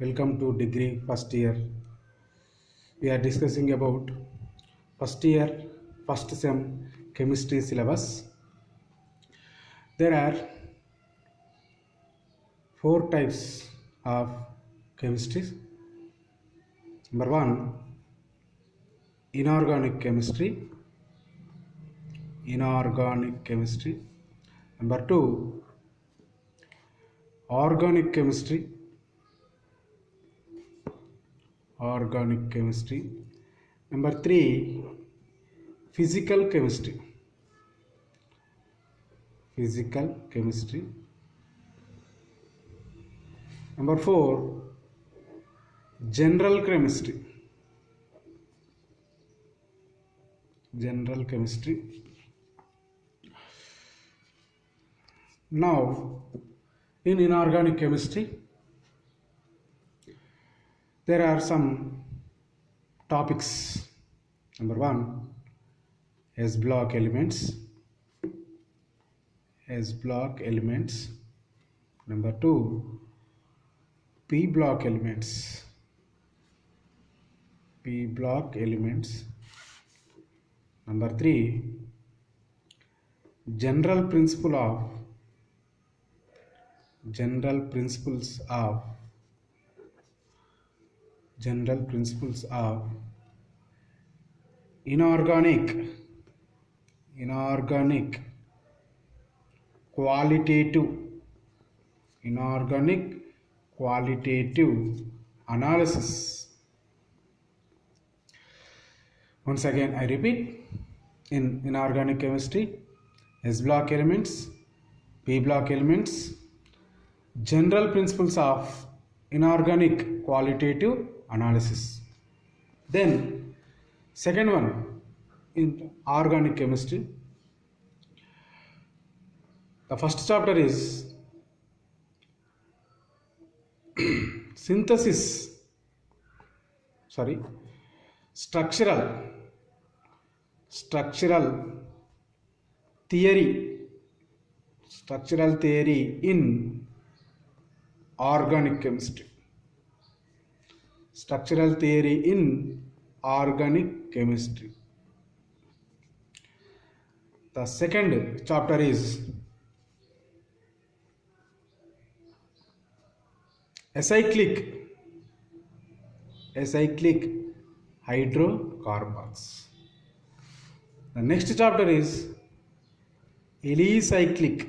Welcome to degree first year. We are discussing about first year first sem chemistry syllabus. There are four types of chemistry. Number one, inorganic chemistry. Inorganic chemistry. Number two, organic chemistry. Organic chemistry. Number three, physical chemistry. Physical chemistry. Number four, general chemistry. General chemistry. Now, in inorganic chemistry, there are some topics. Number one, S block elements. S block elements. Number two, P block elements. P block elements. Number three, general principles of inorganic qualitative analysis. Once again I repeat, in inorganic chemistry, S block elements, P block elements, general principles of inorganic qualitative analysis. Then second one, in organic chemistry, the first chapter is structural theory in organic chemistry. Structural theory in organic chemistry. The second chapter is acyclic hydrocarbons. The next chapter is alicyclic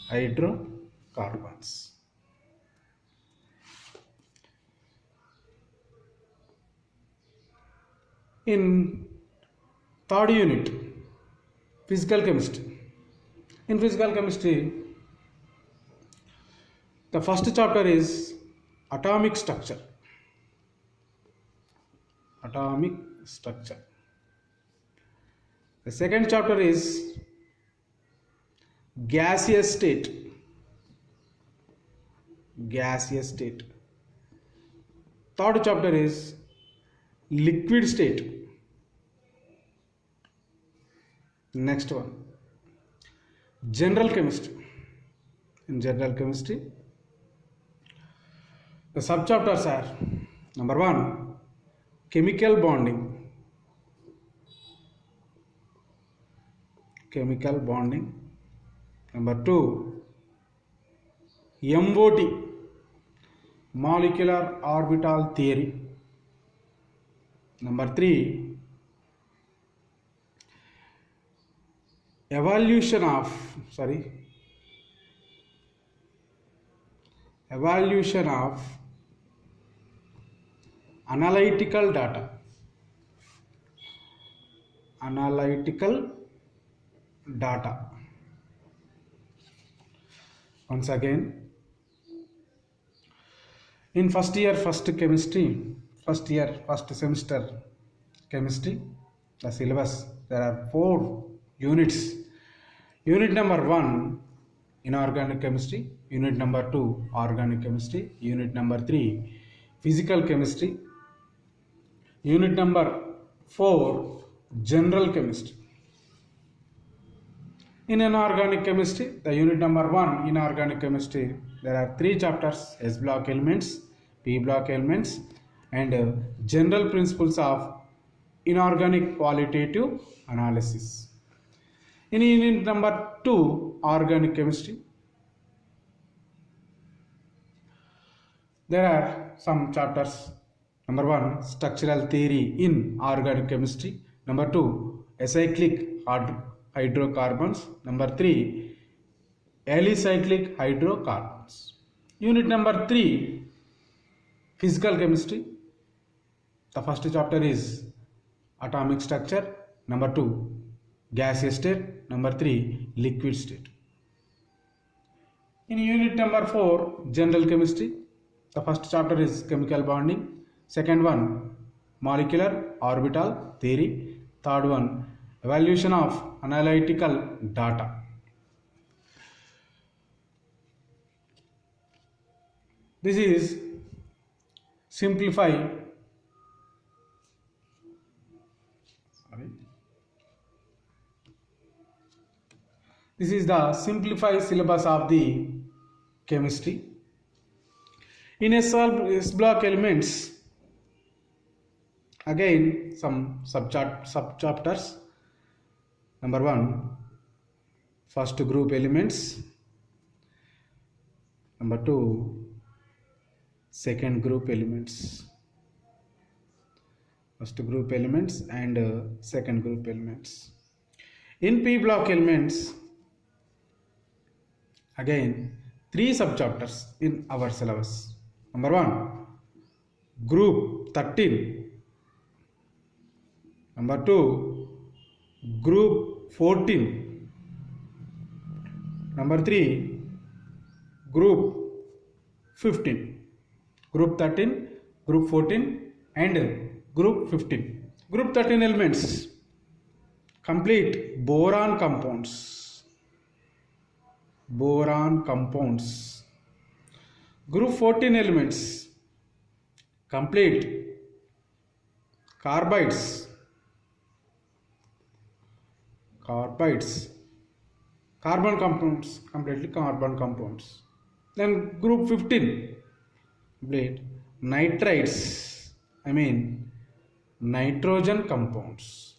hydrocarbons. In third unit, physical chemistry. In physical chemistry, the first chapter is atomic structure. The second chapter is gaseous state. Third chapter is liquid state. Next one, general chemistry. In general chemistry, the subchapters are: number one, chemical bonding. Number two, MOT, molecular orbital theory. Number three, evaluation of analytical data. Once again, in first semester chemistry, the syllabus, there are 4 units. Unit number 1, inorganic chemistry. Unit number 2, organic chemistry. Unit number 3, physical chemistry. Unit number 4, general chemistry. In inorganic chemistry, the unit number 1, inorganic chemistry, there are three chapters: S block elements, P block elements, and general principles of inorganic qualitative analysis. In unit number 2, organic chemistry, there are some chapters. Number 1, structural theory in organic chemistry. Number 2, acyclic hydrocarbons. Number 3, alicyclic hydrocarbons. Unit number 3, physical chemistry. The first chapter is atomic structure. Number 2, gaseous state. Number 3, liquid state. In unit number 4, general chemistry, the first chapter is chemical bonding. Second one, molecular orbital theory. Third one, evaluation of analytical data. This is simplify This is the simplified syllabus of the chemistry. In S block elements, again some sub-chapters. Number 1, first group elements. Number 2, second group elements. First group elements and second group elements. In P block elements, again 3 sub-chapters in our syllabus. Number 1, group 13. Number 2, group 14. Number 3, group 15. Group 13, group 14 and group 15. Group 13 elements: complete boron compounds. Group 14 elements: complete carbides. Carbon compounds, completely carbon compounds. Then group 15, complete nitrides, nitrogen compounds.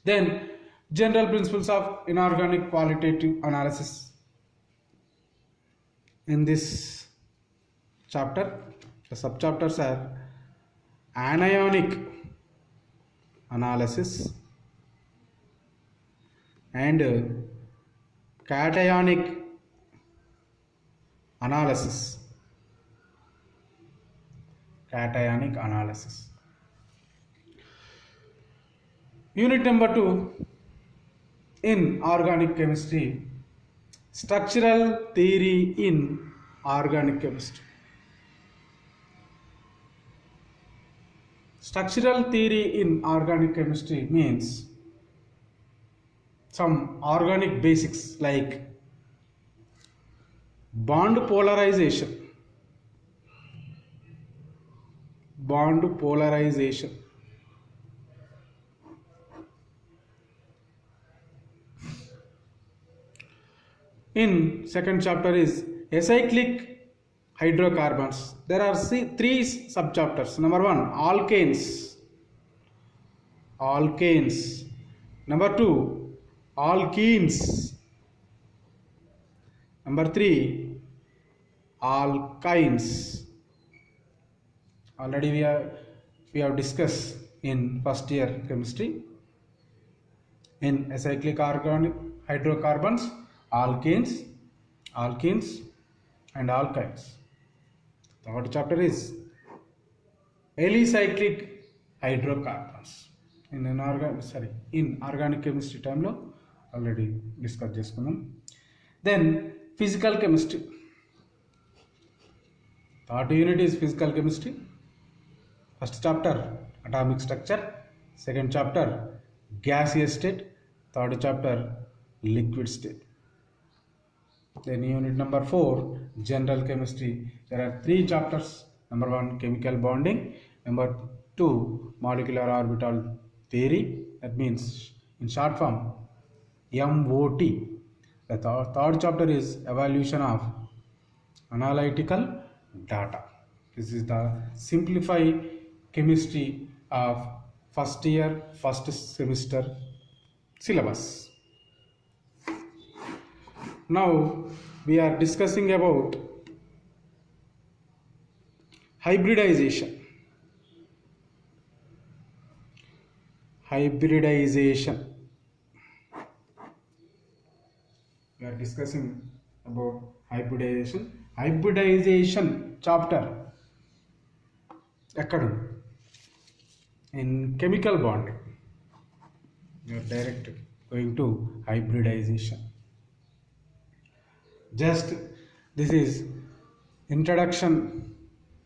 Then general principles of inorganic qualitative analysis. In this chapter, the sub-chapters are anionic analysis and cationic analysis. Unit number 2, in organic chemistry, structural theory in organic chemistry. Structural theory in organic chemistry means some organic basics like bond polarization. In second chapter is acyclic hydrocarbons. There are 3 sub-chapters. Number 1, alkanes. Number 2, alkenes. Number 3, alkynes. Already we have discussed in first year chemistry. In acyclic hydrocarbons, alkanes, alkenes and alkynes. Third chapter is alicyclic hydrocarbons. In organic chemistry time lo already discuss cheskunnam. Then physical chemistry. Third unit is physical chemistry. First chapter atomic structure, second chapter gaseous state, third chapter liquid state. Then unit number 4, general chemistry. There are 3 chapters. Number 1, chemical bonding. Number 2, molecular orbital theory. That means in short form MOT. The third chapter is evaluation of analytical data. This is the simplified chemistry of first year, first semester syllabus. Now we are discussing about hybridization. Hybridization. We are discussing about hybridization. Hybridization chapter ఎక్కడ in chemical bonding. You are direct going to hybridization. Just this is introduction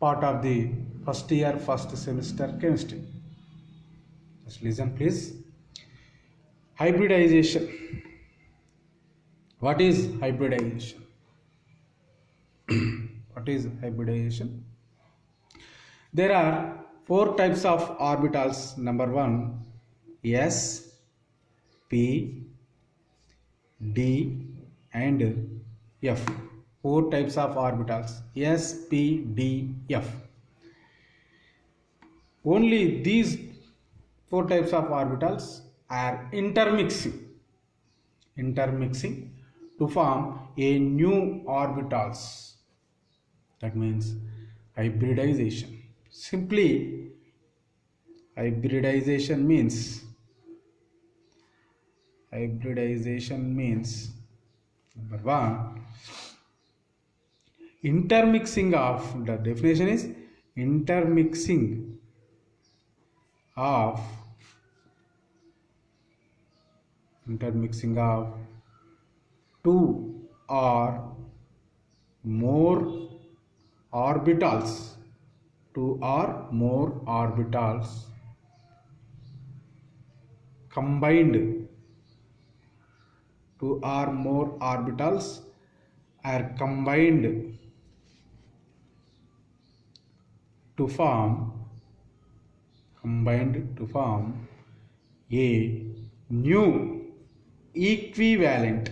part of the first year, first semester chemistry. Just listen please. Hybridization. What is hybridization? What is hybridization? There are 4 types of orbitals. Number 1, s, p, d and f. 4 types of orbitals, s, p, d, f. Only these 4 types of orbitals are intermixing to form a new orbitals. That means hybridization. Simply, hybridization means number 1, intermixing of, the definition is intermixing of two or more orbitals, combined. 2 or more orbitals are combined to form a new equivalent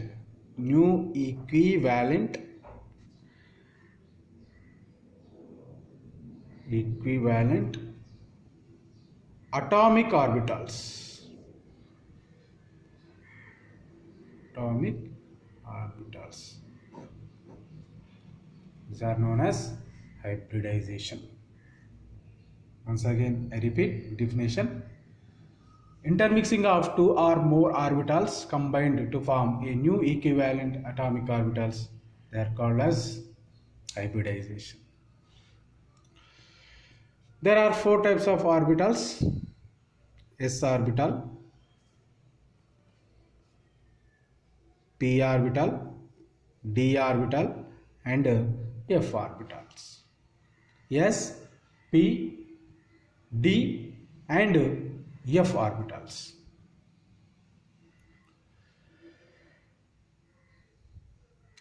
atomic orbitals. These are known as hybridization. Once again, I repeat definition. Intermixing of 2 or more orbitals combined to form a new equivalent atomic orbitals. They are called as hybridization. There are 4 types of orbitals: s orbital, p orbital, d orbital and f orbitals. S, p, d and f orbitals.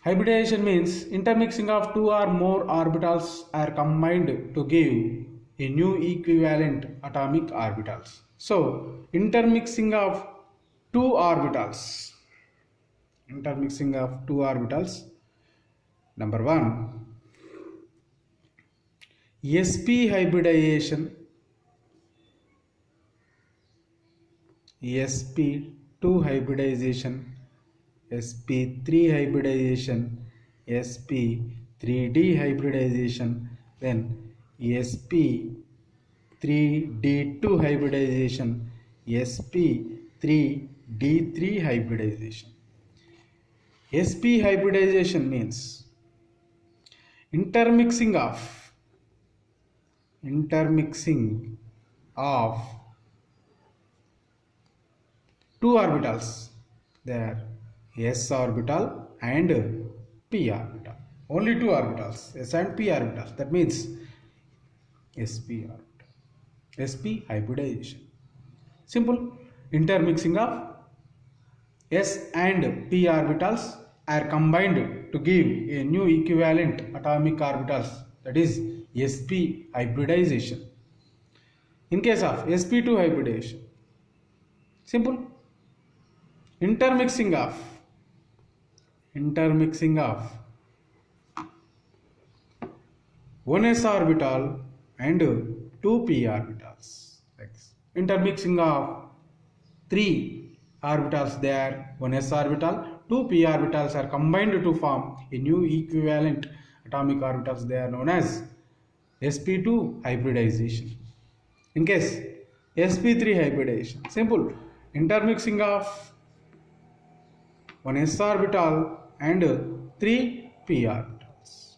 Hybridization means intermixing of 2 or more orbitals are combined to give a new equivalent atomic orbitals. So, intermixing of 2 orbitals. Number 1, sp hybridization, sp2 hybridization, sp3 hybridization, sp3d hybridization, then sp3d2 hybridization, sp3d3 hybridization. sp hybridization means intermixing of 2 orbitals. They are s orbital and p orbital. Only 2 orbitals, s and p orbitals. That means sp orbital. sp hybridization. Simple. Intermixing of s and p orbitals are combined to give a new equivalent atomic orbitals. That is sp hybridization. In case of sp2 hybridization, simple. Intermixing of intermixing of one s orbital and two p orbitals, like this. Intermixing of three orbitals there, one s orbital, two p orbitals are combined to form a new equivalent atomic orbitals. They are known as sp2 hybridization. In case sp3 hybridization, simple, intermixing of one s orbital and three p orbitals.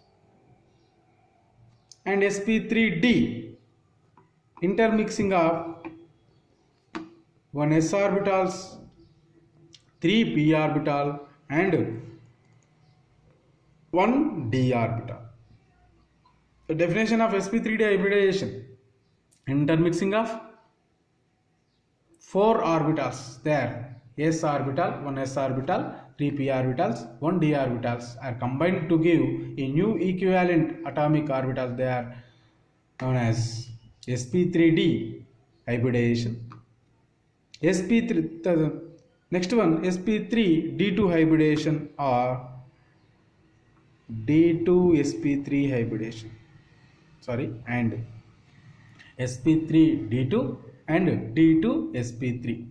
And sp3d, intermixing of one s orbitals, three p orbital and one d orbital. The definition of sp3d hybridization: intermixing of four orbitals there, s orbital, one s orbital, three p orbitals, one d orbitals are combined to give a new equivalent atomic orbital. They are known as sp3d hybridization. sp3, the next one, sp3d2 hybridization or d2 sp3 hybridization, sorry, and sp3d2 and d2 sp3.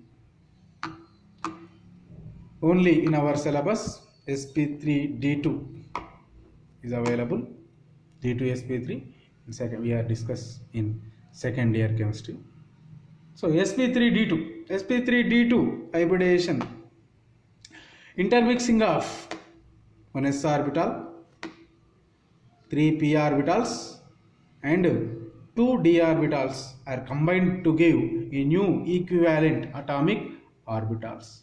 Only in our syllabus sp3d2 is available, d2 sp3 in second we are discuss in second year chemistry. So sp3d2 hybridization, intermixing of one s orbital, three p orbitals and two d orbitals are combined to give a new equivalent atomic orbitals.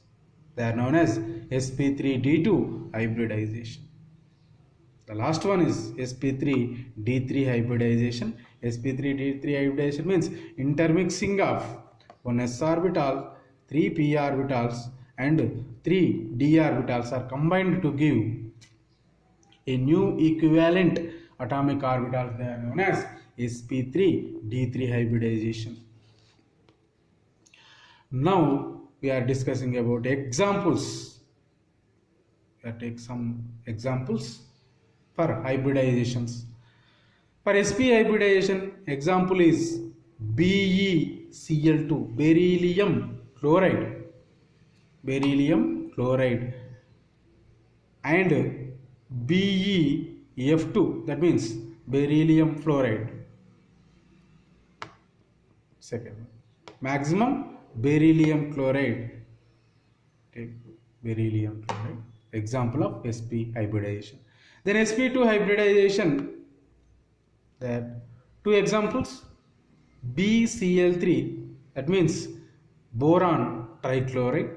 They are known as sp3d2 hybridization. The last one is sp3d3 hybridization. sp3d3 hybridization means intermixing of one s orbital, three p orbitals and three d orbitals are combined to give a new equivalent atomic orbital. They are known as sp3d3 hybridization. Now we are discussing about examples. We will take some examples for hybridizations. For sp hybridization, example is BeCl2, beryllium chloride, and BeF2, that means beryllium fluoride. Second, maximum beryllium chloride. Take beryllium chloride, example of sp hybridization. Then sp2 hybridization, that two examples, BCl3, that means boron trichloride,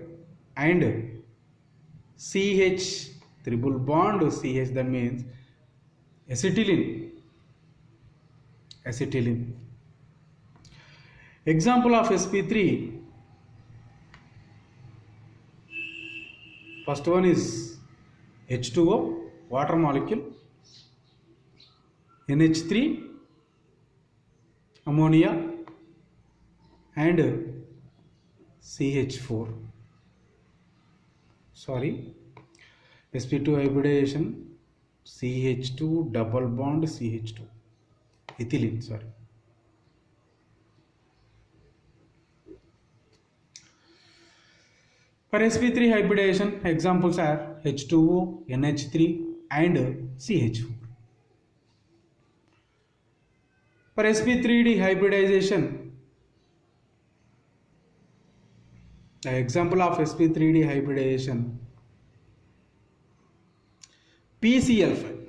and CH triple bond CH, that means acetylene. Example of sp3, first one is H2O, water molecule, NH3, ammonia, and CH4. Sorry, sp2 hybridization, CH2 double bond CH2, ethylene, sorry. For sp3 hybridization, examples are H2O, NH3 and CH4. For sp3d hybridization, the example of sp3d hybridization, PCl5,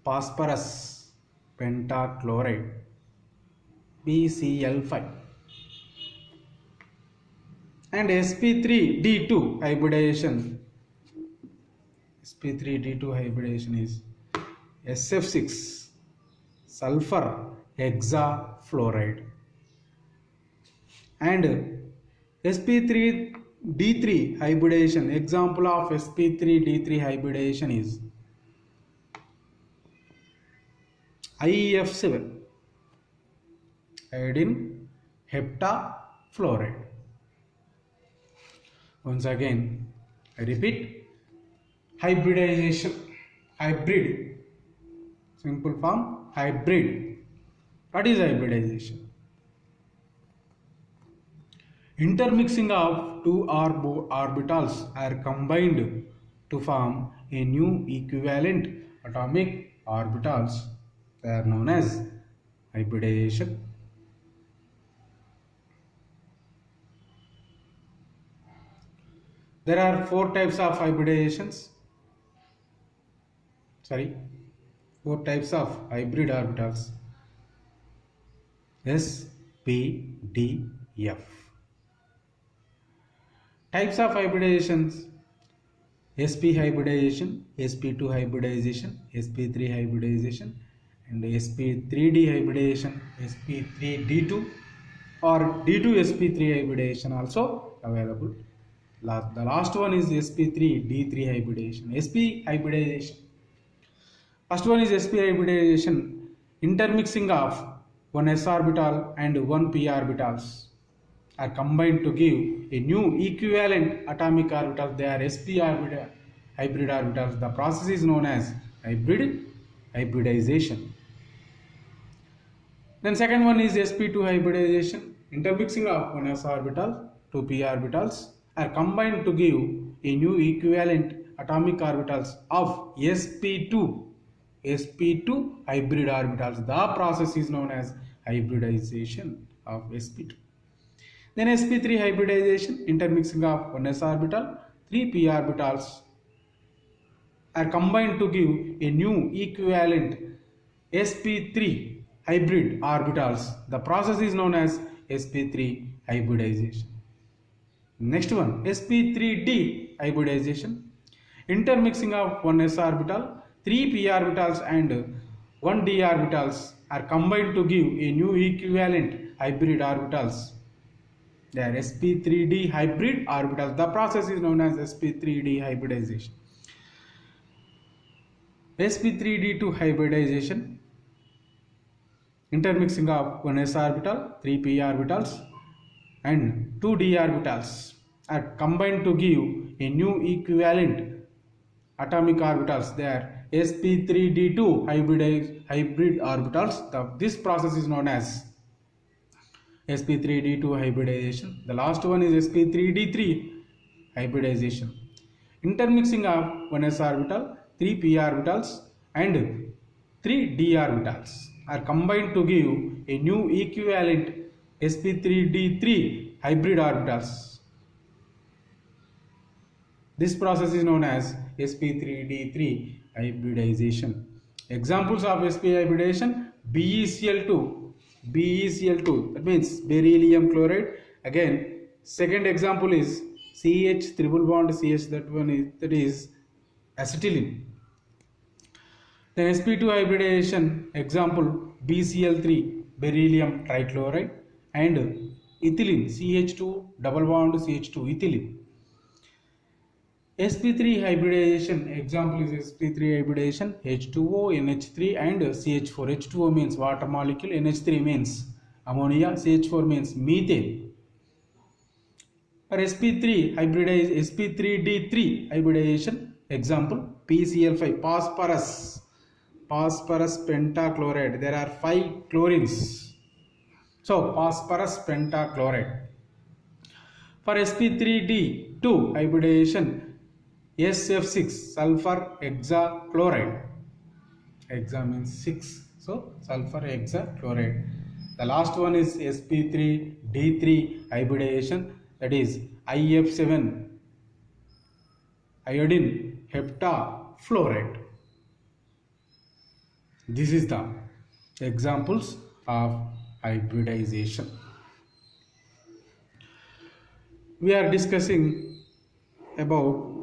phosphorus pentachloride, PCl5. And sp3d2 hybridization, is SF6, sulfur hexafluoride. And sp3d3 hybridization, example of sp3d3 hybridization is IF7, iodine heptafluoride. Once again I repeat, hybridization. Hybrid. Simple form, hybrid. What is hybridization? Intermixing of two orbitals are combined to form a new equivalent atomic orbitals. They are known as hybridization. There are four types of hybridizations. Four types of hybrid orbitals: S, P, D, F. Types of hybridizations: sp hybridization, sp2 hybridization, sp3 hybridization, and sp3d hybridization, sp3d2 or d2sp3 hybridization also available. The last one is sp3d3 hybridization. Sp hybridization. First one is sp hybridization, intermixing of one s orbital and one p orbitals are combined to give a new equivalent atomic orbital. They are sp hybrid orbitals. The process is known as hybridization. Then second one is sp2 hybridization, intermixing of one s orbital, two p orbitals are combined to give a new equivalent atomic orbitals of sp2 hybrid orbitals. The process is known as hybridization of sp2. Then sp3 hybridization, intermixing of one s orbital, three p orbitals are combined to give a new equivalent sp3 hybrid orbitals. The process is known as sp3 hybridization. Next one, sp3d hybridization, intermixing of one s orbital, three p orbitals and one d orbitals are combined to give a new equivalent hybrid orbitals. They are sp3d hybrid orbitals. The process is known as sp3d hybridization. sp3d2 hybridization, intermixing of one s orbital, three p orbitals and two d orbitals are combined to give a new equivalent atomic orbitals. They are sp3d2 hybrid orbitals. This process is known as sp3d2 hybridization. The last one is sp3d3 hybridization, intermixing of one s orbital, three p orbitals and three d orbitals are combined to give a new equivalent sp3d3 hybrid orbitals. This process is known as sp3d3 hybridization. Examples of sp hybridization: BeCl2, that means beryllium chloride. Again, second example is CH triple bond CH, that is acetylene. Then sp2 hybridization example: BeCl3, beryllium trichloride, and ethylene, CH2 double bond CH2 ethylene. sp3 hybridization example is sp3 hybridization: H2O, NH3 and CH4. H2O means water molecule, NH3 means ammonia, CH4 means methane. For sp3 sp3d3 hybridization example: PCl5, phosphorus pentachloride. There are 5 chlorines, so phosphorus pentachloride. For sp3d2 hybridization, SF6, sulfur hexachloride. Hexa means 6, so sulfur hexachloride. The last one is sp3d3 hybridization, that is IF7, iodine heptafluoride. This is the examples of hybridization. We are discussing about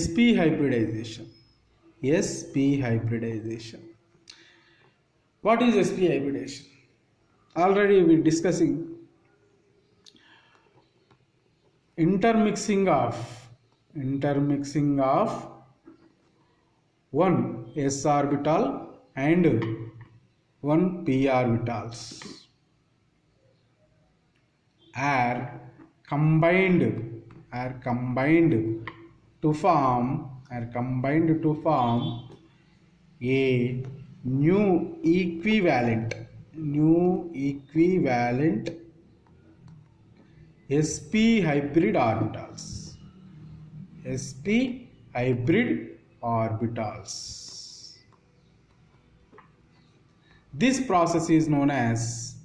sp hybridization. sp hybridization. What is sp hybridization? Already we are discussing intermixing of one s orbital and one p orbitals are combined to form are combined to form a new equivalent sp hybrid orbitals. sp hybrid orbitals. This process is known as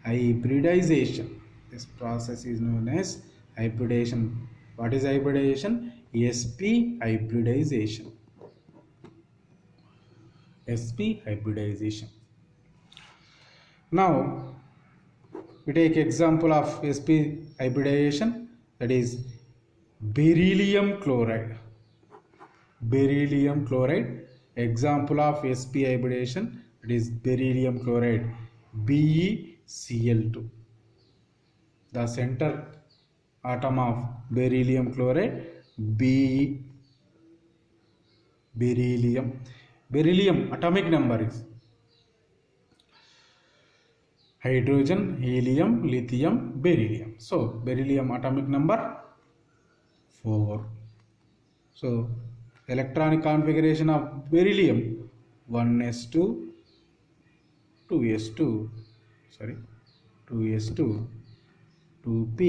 hybridization. This process is known as hybridization. What is hybridization? sp hybridization. sp hybridization. Now we take example of sp hybridization, that is beryllium chloride. Example of sp hybridization, it is beryllium chloride, BeCl2. The center atom of beryllium chloride, beryllium atomic number is hydrogen, helium, lithium, beryllium. So beryllium atomic number 4. So electronic configuration of beryllium 1s2 2s2 2p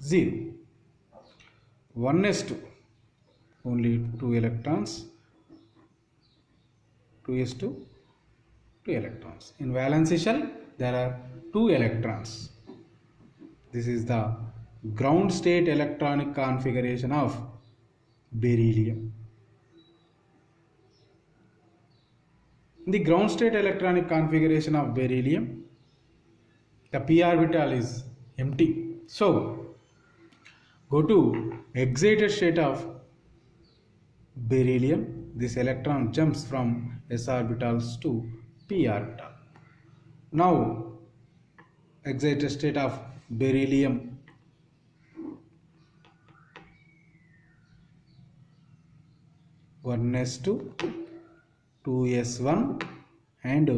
0. 1s2 only 2 electrons, 2s2 2 electrons. In valency shell there are 2 electrons. This is the ground state electronic configuration of beryllium. In the ground state electronic configuration of beryllium, the p orbital is empty. So go to excited state of beryllium. This electron jumps from s orbitals to p orbital. Now excited state of beryllium, one s2 2s1 and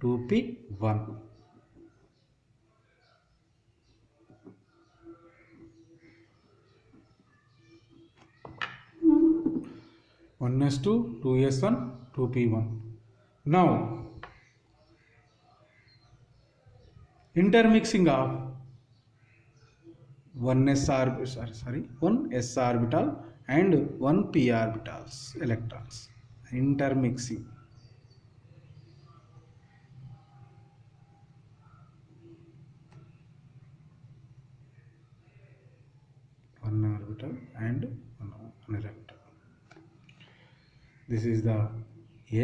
2p1. One s2 2s1 2p1. Now intermixing of one s orbital and one p orbitals electrons. Intermixing. One orbital and one electron. This is the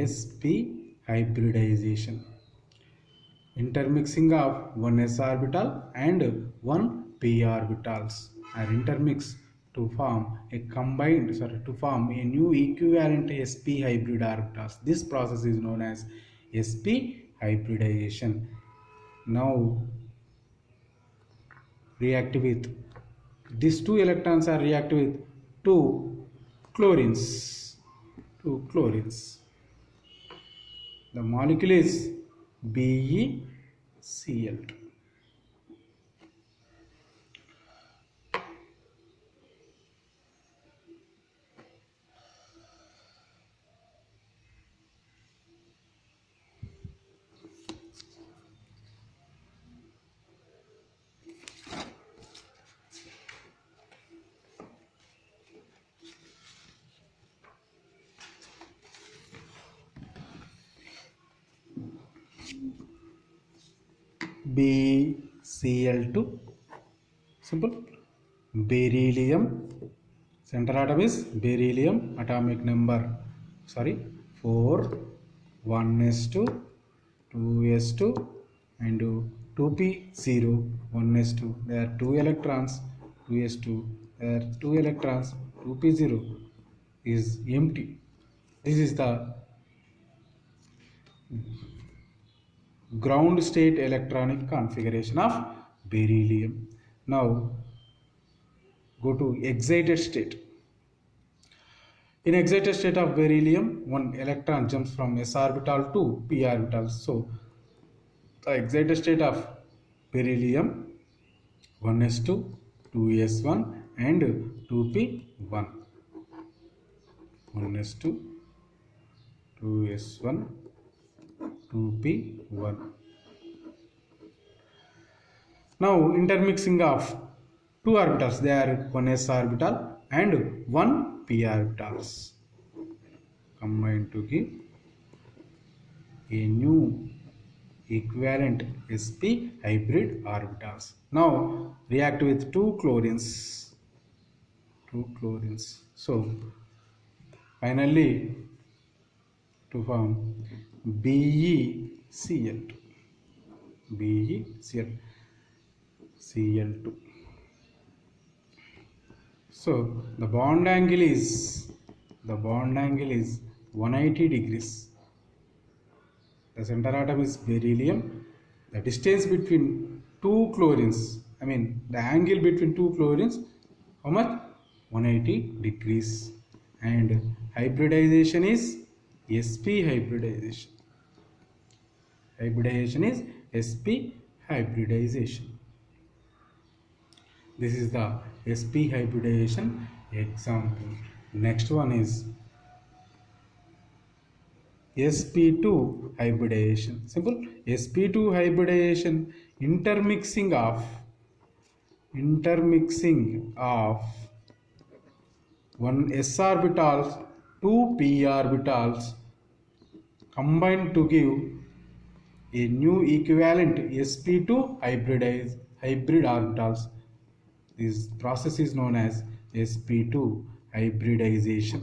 sp hybridization. Intermixing of one s orbital and one p orbitals are intermixed to form a new equivalent sp hybrid orbitals. This process is known as sp hybridization. Now reactive with these 2 electrons are reactive with 2 chlorines. The molecule is BeCl2. BeCl2, simple. Beryllium, center atom is beryllium, atomic number 4, 1s2 2s2 and 2p0, 1s2, there are 2 electrons, 2s2, there are 2 electrons, 2p0 is empty. This is the ground state electronic configuration of beryllium. Now go to excited state. In excited state of beryllium, one electron jumps from s orbital to p orbital. So the excited state of beryllium 1s2 2s1 and 2p1, 1s2, 2s1, 2p1. Now intermixing of two orbitals, they are one s orbital and one p orbitals combined to give a new equivalent sp hybrid orbitals. Now react with two chlorines. So finally to form BeCl2. Cl2. So the bond angle is 180 degrees. The center atom is beryllium. The distance between two chlorines, the angle between two chlorines, how much? 180 degrees. And hybridization is sp hybridization. Hybridization is sp hybridization. This is the sp hybridization example. Next one is sp2 hybridization. Simple. sp2 hybridization, intermixing of one s orbitals, two p orbitals combined to give a new equivalent sp2 hybrid orbitals. This process is known as sp2 hybridization.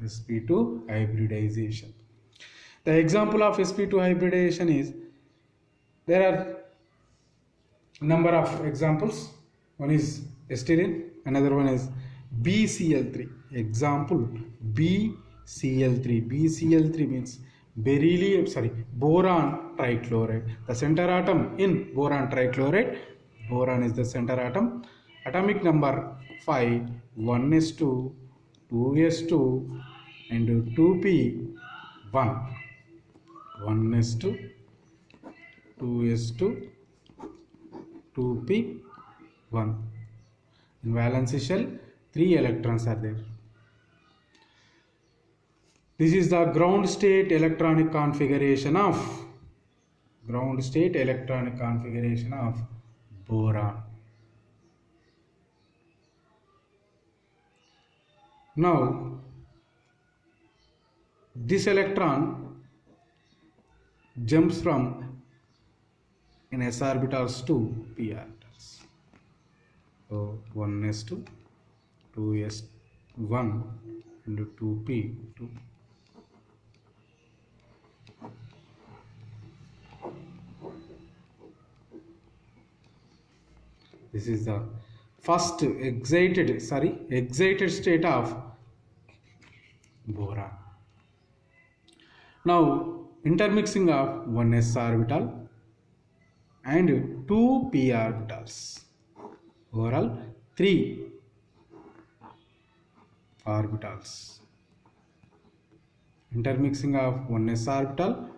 sp2 hybridization. The example of sp2 hybridization is, there are number of examples. One is styrene, another one is BCl3. Example BCl3. BCl3 means boron trichloride. The center atom in boron trichloride, boron is the center atom. Atomic number 5, 1s2, 2s2 and 2p1. 1s2, 2s2, 2p1. In valence shell, 3 electrons are there. This is the ground state electronic configuration of boron. Now this electron jumps from in s orbitals to p orbitals. So 1s2, 2s1 and 2p2. This is the first excited state of boron. Now intermixing of one s orbital and two p orbitals. Overall 3 orbitals. Intermixing of one s orbital,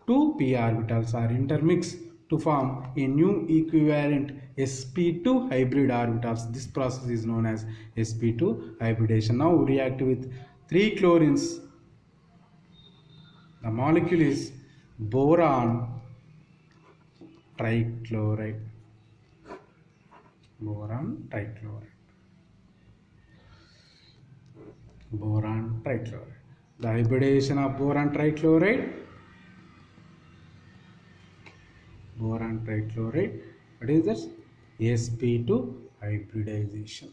two p orbitals are intermixed to form a new equivalent sp2 hybrid orbitals. This process is known as sp2 hybridization. Now react with 3 chlorines. The molecule is boron trichloride. Boron trichloride. The hybridization of boron trichloride. What is this? sp2 hybridization.